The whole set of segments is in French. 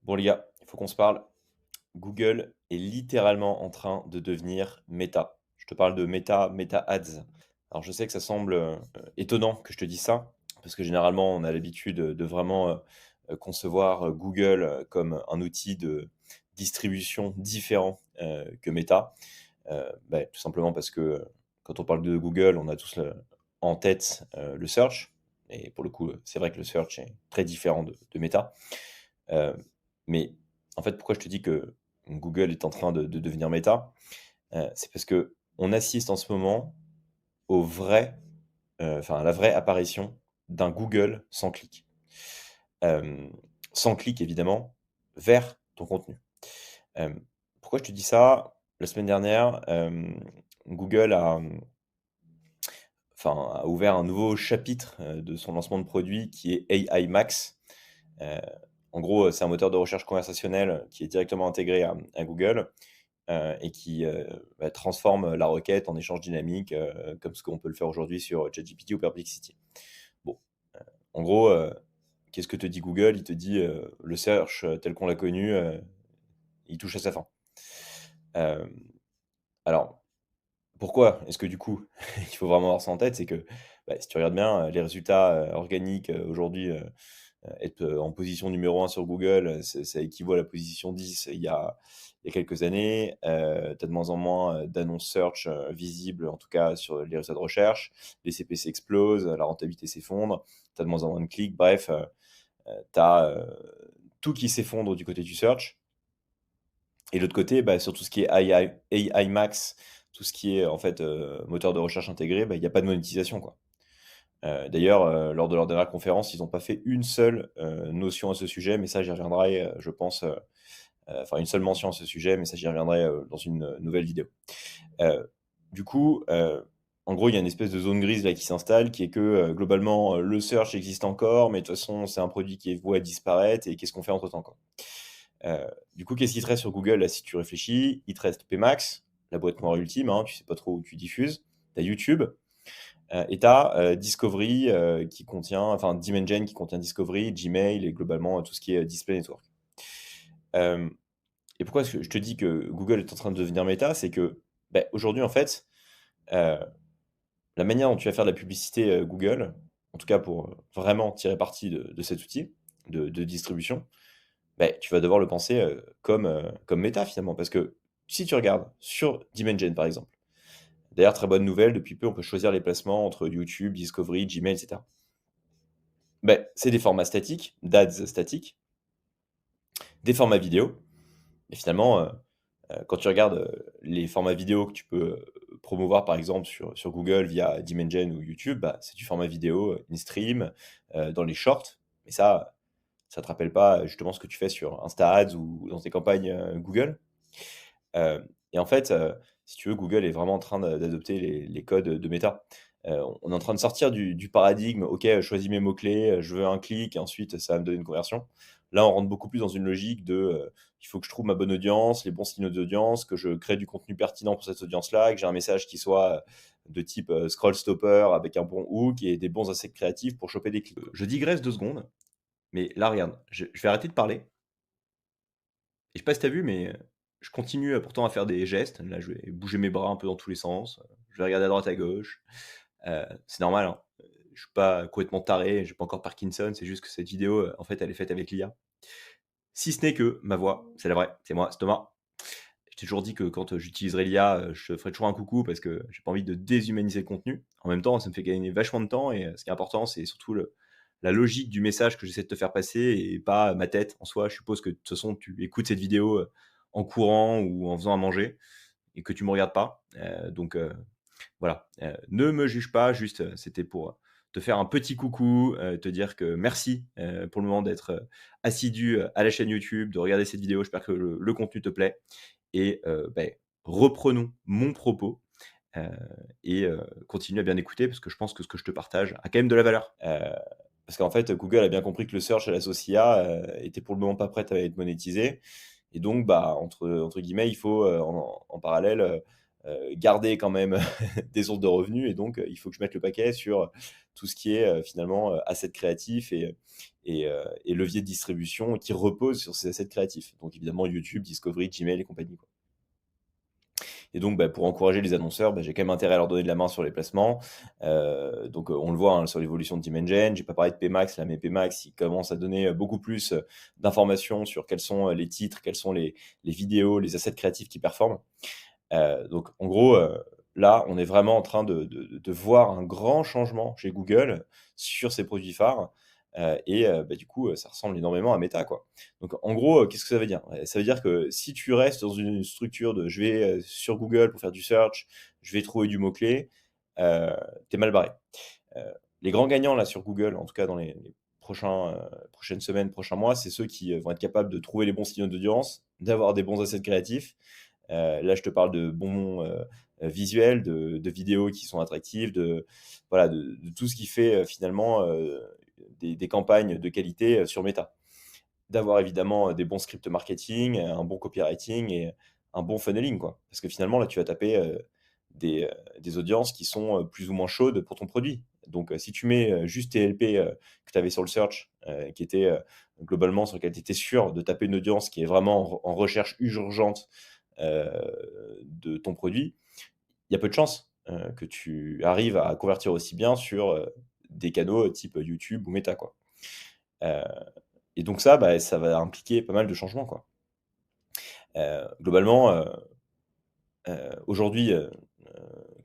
Bon les gars, il faut qu'on se parle. Google est littéralement en train de devenir Meta. Je te parle de Meta, Meta Ads. Alors je sais que ça semble, étonnant que je te dise ça, parce que généralement on a l'habitude, de vraiment, concevoir, Google, comme un outil de distribution différent, que Meta. Tout simplement parce que, quand on parle de Google, on a tous en tête, le search et pour le coup, c'est vrai que le search est très différent de Meta. Heu, mais en fait, pourquoi je te dis que Google est en train de devenir méta? C'est parce que on assiste en ce moment au vrai, à la vraie apparition d'un Google sans clic. Hem, Sans clic évidemment, vers ton contenu. Hem, Pourquoi je te dis ça? La semaine dernière, Google a ouvert un nouveau chapitre, de son lancement de produit qui est AI Max. Heu, En gros, c'est un moteur de recherche conversationnel qui est directement intégré à Google, et qui, transforme la requête en échange dynamique, comme ce qu'on peut le faire aujourd'hui sur ChatGPT ou Perplexity. Bon, en gros, qu'est-ce que te dit Google? Il te dit, le search, tel qu'on l'a connu, il touche à sa fin. Hem, alors pourquoi est-ce que du coup, il faut vraiment avoir ça en tête? C'est que, si tu regardes bien, les résultats, organiques, aujourd'hui, être, en position numéro un sur Google, ça équivaut à la position 10 il y a quelques années. Tu as de moins en moins, d'annonces search, visibles, en tout cas sur les résultats de recherche. Les CPC explosent, la rentabilité s'effondre, tu as de moins en moins de clics. Bref, tu as, tout qui s'effondre du côté du search et de l'autre côté, sur tout ce qui est AI Max, tout ce qui est en fait, moteur de recherche intégré, il y a pas de monétisation, quoi. D'ailleurs, lors de leur dernière conférence, ils n'ont pas fait une seule, notion à ce sujet, mais ça j'y reviendrai, je pense, enfin une seule mention à ce sujet, mais ça j'y reviendrai, dans une, nouvelle vidéo. Heu, du coup, en gros, il y a une espèce de zone grise là qui s'installe, qui est que, globalement, le search existe encore, mais de toute façon, c'est un produit qui est voué à disparaître et qu'est-ce qu'on fait entre temps, quoi? Du coup, qu'est-ce qui te reste sur Google là, si tu réfléchis? Il te reste PMax, la boîte noire ultime, hein, tu sais pas trop où tu diffuses. Tu as YouTube, et tu as, Discovery, qui contient enfin Dimension qui contient Discovery, Gmail et globalement, tout ce qui est, Display Network. Hem Et pourquoi est-ce que je te dis que Google est en train de devenir méta? C'est que, aujourd'hui, en fait, heu, la manière dont tu vas faire de la publicité, Google, en tout cas pour, vraiment tirer parti de cet outil de distribution, tu vas devoir le penser, comme Meta finalement. Parce que si tu regardes sur Dimension, par exemple, d'ailleurs très bonne nouvelle, depuis peu, on peut choisir les placements entre YouTube, Discovery, Gmail et cetera. C'est des formats statiques, d'ads statiques, des formats vidéo et finalement, quand tu regardes, les formats vidéo que tu peux, promouvoir par exemple sur Google via Dimension ou YouTube, c'est du format vidéo, in-stream, dans les shorts. Mais ça te rappelle pas, justement ce que tu fais sur Insta Ads ou dans tes campagnes, Google? Et en fait, si tu veux, Google est vraiment en train d'adopter les codes de Meta. On est en train de sortir du paradigme: «OK, choisis mes mots-clés, je veux un clic et ensuite ça va me donner une conversion». Là, on rentre beaucoup plus dans une logique de, il faut que je trouve ma bonne audience, les bons signaux d'audience, que je crée du contenu pertinent pour cette audience-là, que j'ai un message qui soit, de type, scroll stopper avec un bon hook et des bons assets créatifs pour choper des clics. Je digresse 2 secondes, mais là regarde, je vais arrêter de parler et je sais pas si tu as vu, mais je continue, pourtant à faire des gestes. Là, je vais bouger mes bras un peu dans tous les sens, je vais regarder à droite, à gauche. C'est normal, hein, je suis pas complètement taré, j'ai pas encore Parkinson, c'est juste que cette vidéo, en fait, elle est faite avec l'IA. Si ce n'est que ma voix, c'est la vraie, c'est moi, c'est Thomas. Je t'ai toujours dit que quand, j'utiliserai l'IA, je te ferai toujours un coucou parce que j'ai pas envie de déshumaniser le contenu. En même temps, ça me fait gagner vachement de temps et ce qui est important, c'est surtout la logique du message que j'essaie de te faire passer et pas ma tête en soi. Je suppose que de toute façon, tu écoutes cette vidéo, en courant ou en faisant à manger et que tu me regardes pas. Voilà, ne me juge pas, juste, c'était pour, te faire un petit coucou, te dire que merci, pour le moment d'être, assidu, à la chaîne YouTube, de regarder cette vidéo. J'espère que le contenu te plaît et reprenons mon propos, heu continue à bien écouter parce que je pense que ce que je te partage a quand même de la valeur. Parce qu'en fait, Google a bien compris que le search à la sauce IA, était pour le moment pas prête à être monétisé et donc entre guillemets, il faut, en parallèle, garder quand même des sources de revenus et donc il faut que je mette le paquet sur tout ce qui est, finalement, assets créatifs et levier de distribution qui reposent sur ces assets créatifs. Donc évidemment YouTube, Discovery, Gmail et compagnie, quoi. Et donc, bah, pour encourager les annonceurs, bah, j'ai quand même intérêt à leur donner de la main sur les placements. Donc, on le voit, hein, sur l'évolution de Dimension. J'ai pas parlé de Pmax là, mais Pmax, il commence à donner beaucoup plus d'informations sur quels sont les titres, quelles sont les vidéos, les assets créatifs qui performent. Donc en gros, là, on est vraiment en train de voir un grand changement chez Google sur ses produits phares, bah, du coup, ça ressemble énormément à Meta, quoi. Donc en gros, qu'est-ce que ça veut dire? Ça veut dire que si tu restes dans une structure de: «Je vais, sur Google pour faire du search, je vais trouver du mot-clé», heu, tu mal barré. Heu, les grands gagnants là sur Google, en tout cas dans les prochaines semaines, prochains mois, c'est ceux qui, vont être capables de trouver les bons signaux d'audience, d'avoir des bons assets créatifs. Là, je te parle de bons, visuels, de vidéos qui sont attractives, voilà, de tout ce qui fait, finalement, des campagnes de qualité, sur Meta. D'avoir évidemment, des bons scripts marketing, un bon copywriting et un bon funneling, quoi. Parce que finalement, là, tu vas taper, des audiences qui sont, plus ou moins chaudes pour ton produit. Donc, si tu mets, juste tes LP, que tu avais sur le search, qui étaient, globalement sur lesquels tu étais sûr de taper une audience qui est vraiment en recherche urgente, de ton produit, il y a peu de chances, que tu arrives à convertir aussi bien sur, des canaux type YouTube ou Meta, quoi. Heu et donc ça, bah, ça va impliquer pas mal de changements, quoi. Globalement, aujourd'hui,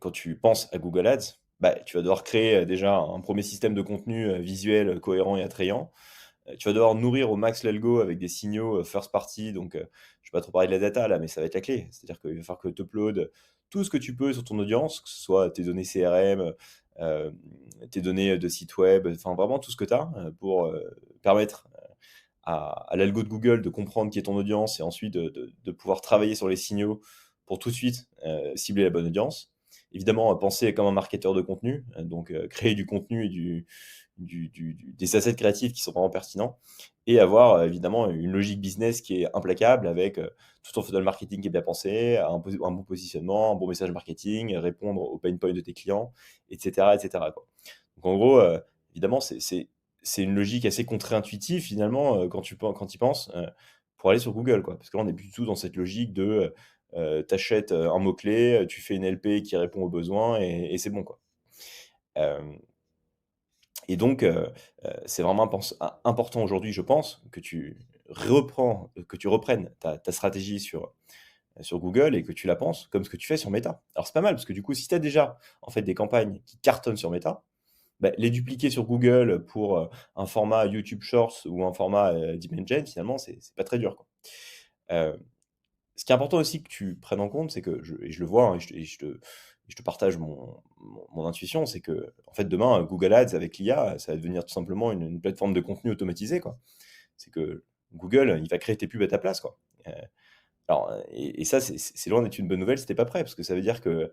quand tu penses à Google Ads, bah, tu vas devoir créer, déjà un premier système de contenu, visuel, cohérent et attrayant. Tu vas devoir nourrir au max l'algo avec des signaux, first party donc je vais pas trop parler de la data là, mais ça va être la clé. C'est-à-dire qu'il va falloir que tu uploads tout ce que tu peux sur ton audience, que ce soit tes données CRM, tes données de site web, enfin vraiment tout ce que tu as, pour, permettre à l'algo de Google de comprendre qui est ton audience et ensuite de pouvoir travailler sur les signaux pour tout de suite, cibler la bonne audience. Évidemment, penser comme un marketeur de contenu, donc créer du contenu et des assets créatifs qui sont vraiment pertinents et avoir, évidemment une logique business qui est implacable avec, tout ton funnel marketing qui est bien pensé, un bon positionnement, un bon message marketing, répondre aux pain points de tes clients et cetera, quoi. Donc en gros, évidemment, c'est une logique assez contre-intuitive finalement, quand tu y penses, pour aller sur Google, quoi. Parce que là, on n'est plus du tout dans cette logique de, tu achètes, un mot-clé, tu fais une LP qui répond aux besoins et c'est bon, quoi. Hem et donc c'est vraiment important aujourd'hui, je pense, que tu reprennes ta stratégie sur Google et que tu la penses comme ce que tu fais sur Meta. Alors c'est pas mal parce que du coup, si tu as déjà, en fait, des campagnes qui cartonnent sur Meta, bah, les dupliquer sur Google pour, un format YouTube Shorts ou un format, Dimension, finalement, c'est pas très dur, quoi. Heu, ce qui est important aussi que tu prennes en compte, c'est que je le vois, hein, et je te partage mon intuition, c'est que en fait, demain, Google Ads avec l'IA, ça va devenir tout simplement une plateforme de contenu automatisée, quoi. C'est que Google, il va créer tes pubs à ta place, quoi. Alors, et ça, c'est loin d'être une bonne nouvelle si tu es pas prêt, parce que ça veut dire que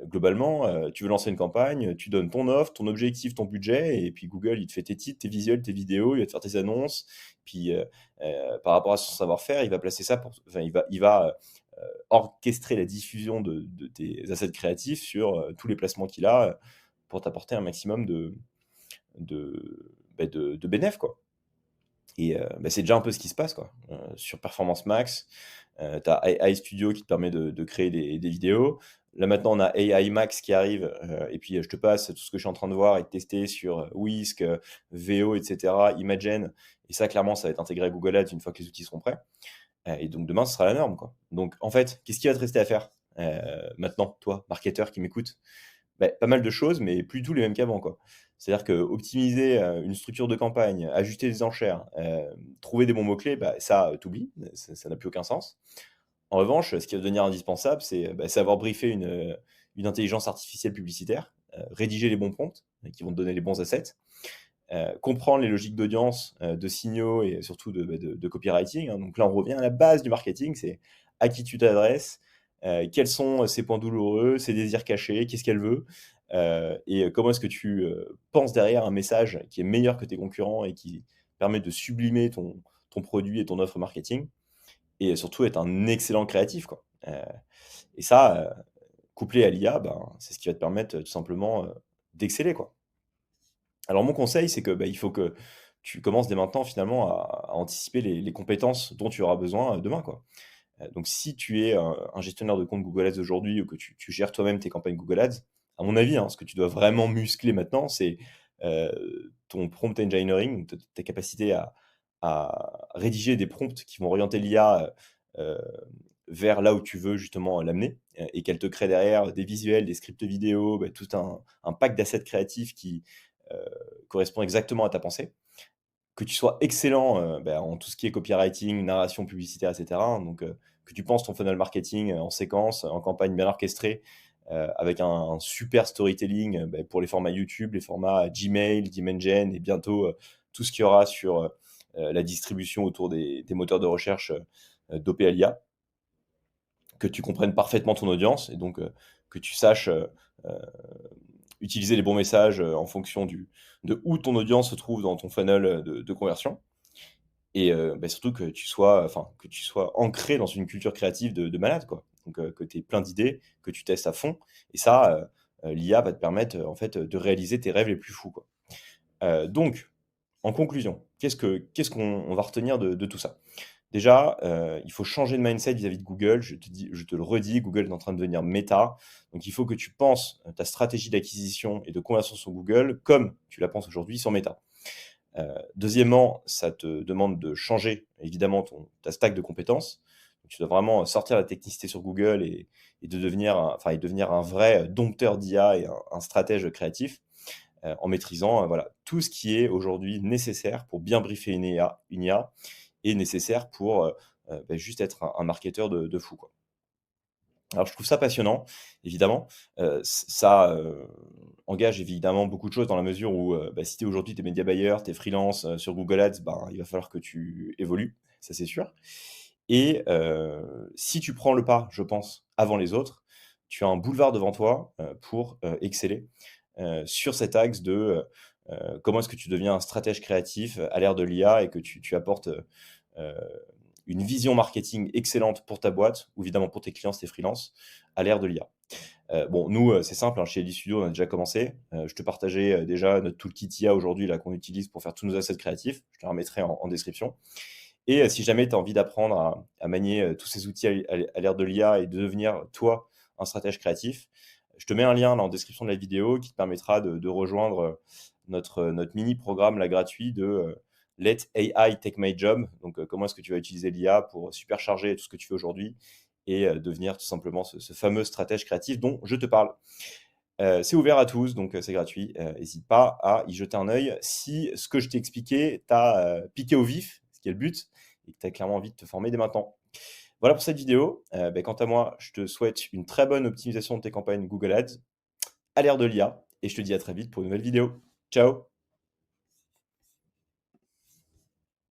globalement, tu veux lancer une campagne, tu donnes ton offre, ton objectif, ton budget et puis Google, il te fait tes titres, tes visuels, tes vidéos, il va te faire tes annonces. Puis, par rapport à son savoir-faire, il va placer ça enfin, il va orchestrer la diffusion de tes assets créatifs sur, tous les placements qu'il a, pour t'apporter un maximum de bénéf, quoi. Et bah, c'est déjà un peu ce qui se passe, quoi. Sur Performance Max, tu as AI Studio qui te permet de créer des vidéos. Là, maintenant, on a AI Max qui arrive, et puis, je te passe tout ce que je suis en train de voir et de tester sur, Whisk, Veo et cetera, Imagen et ça, clairement, ça va être intégré à Google Ads une fois que les outils seront prêts, et donc demain, ce sera la norme, quoi. Donc en fait, qu'est-ce qui va te rester à faire, maintenant, toi, marketeur qui m'écoute? Beh, pas mal de choses, mais plus du tout les mêmes qu'avant, quoi. C'est-à-dire qu'optimiser, une structure de campagne, ajuster les enchères, trouver des bons mots-clés, bah, ça, tu ça n'a plus aucun sens. En revanche, ce qui va devenir indispensable, c'est, bah, savoir briefer une intelligence artificielle publicitaire, rédiger les bons prompts, qui vont te donner les bons assets, comprendre les logiques d'audience, de signaux et surtout de copywriting, hein. Donc là, on revient à la base du marketing, c'est à qui tu t'adresses, quels sont ses points douloureux, ses désirs cachés, qu'est-ce qu'elle veut, et comment est-ce que tu, penses derrière un message qui est meilleur que tes concurrents et qui permet de sublimer ton produit et ton offre marketing et surtout être un excellent créatif, quoi. Et ça, couplé à l'IA, ben, c'est ce qui va te permettre, tout simplement, d'exceller, quoi. Alors mon conseil, c'est que, bah, il faut que tu commences dès maintenant finalement à anticiper les compétences dont tu auras besoin, demain, quoi. Donc si tu es un gestionnaire de compte Google Ads aujourd'hui ou que tu gères toi-même tes campagnes Google Ads, à mon avis, hein, ce que tu dois vraiment muscler maintenant, c'est, ton prompt engineering, donc ta capacité à rédiger des prompts qui vont orienter l'IA, vers là où tu veux justement l'amener, et qu'elle te crée derrière des visuels, des scripts vidéo, bah, tout un pack d'assets créatifs qui, heu, correspond exactement à ta pensée. Que tu sois excellent, en tout ce qui est copywriting, narration publicitaire et cetera, hein, donc que tu penses ton funnel marketing, en séquence, en campagne bien orchestrée, avec un super storytelling, pour les formats YouTube, les formats Gmail, Dimension et bientôt, tout ce qu'il y aura sur, la distribution autour des moteurs de recherche, d'OPLIA. Que tu comprennes parfaitement ton audience et donc que tu saches, heu, utiliser les bons messages, en fonction de où ton audience se trouve dans ton funnel, de conversion. Et surtout que tu sois ancré dans une culture créative de malade, quoi. Donc que tu aies plein d'idées, que tu testes à fond et ça, l'IA va te permettre, en fait, de réaliser tes rêves les plus fous, quoi. Donc en conclusion, qu'est-ce qu'on on va retenir de tout ça? Déjà, il faut changer de mindset vis-à-vis de Google. Je te le redis, Google est en train de devenir méta. Donc il faut que tu penses, ta stratégie d'acquisition et de conversion sur Google comme tu la penses aujourd'hui sur Meta. Deuxièmement, ça te demande de changer évidemment ta stack de compétences. Donc tu dois vraiment sortir la technicité sur Google et devenir un vrai dompteur d'IA et un stratège créatif, en maîtrisant, voilà, tout ce qui est aujourd'hui nécessaire pour bien briefer une IA et nécessaire pour, juste être un marketeur de fou, quoi. Alors je trouve ça passionnant, évidemment. Ça, engage évidemment beaucoup de choses dans la mesure où, si tu es aujourd'hui tu es média buyer, tu es freelance, sur Google Ads, ben, il va falloir que tu évolues, ça c'est sûr. Et si tu prends le pas, je pense, avant les autres, tu as un boulevard devant toi, pour, exceller, sur cet axe de, comment est-ce que tu deviens un stratège créatif à l'ère de l'IA et que tu apportes, heu, une vision marketing excellente pour ta boîte ou évidemment pour tes clients si tu es freelance, à l'ère de l'IA. Bon, nous, c'est simple, hein, chez Elite Studio, on a déjà commencé. Je te partageais, déjà notre toolkit IA aujourd'hui là qu'on utilise pour faire tous nos assets créatifs. Je te la remettrai en description. Et si jamais tu as envie d'apprendre à manier, tous ces outils à l'ère de l'IA et de devenir, toi, un stratège créatif, je te mets un lien là en description de la vidéo qui te permettra de rejoindre, notre mini programme là gratuit de, Let AI take my job. Donc comment est-ce que tu vas utiliser l'IA pour supercharger tout ce que tu fais aujourd'hui et devenir tout simplement ce fameux stratège créatif dont je te parle. C'est ouvert à tous, donc c'est gratuit. Hésite pas à y jeter un œil si ce que je t'ai expliqué t'a, piqué au vif, ce qui est le but, et que tu as clairement envie de te former dès maintenant. Voilà pour cette vidéo. Quant à moi, je te souhaite une très bonne optimisation de tes campagnes Google Ads à l'ère de l'IA et je te dis à très vite pour une nouvelle vidéo. Ciao!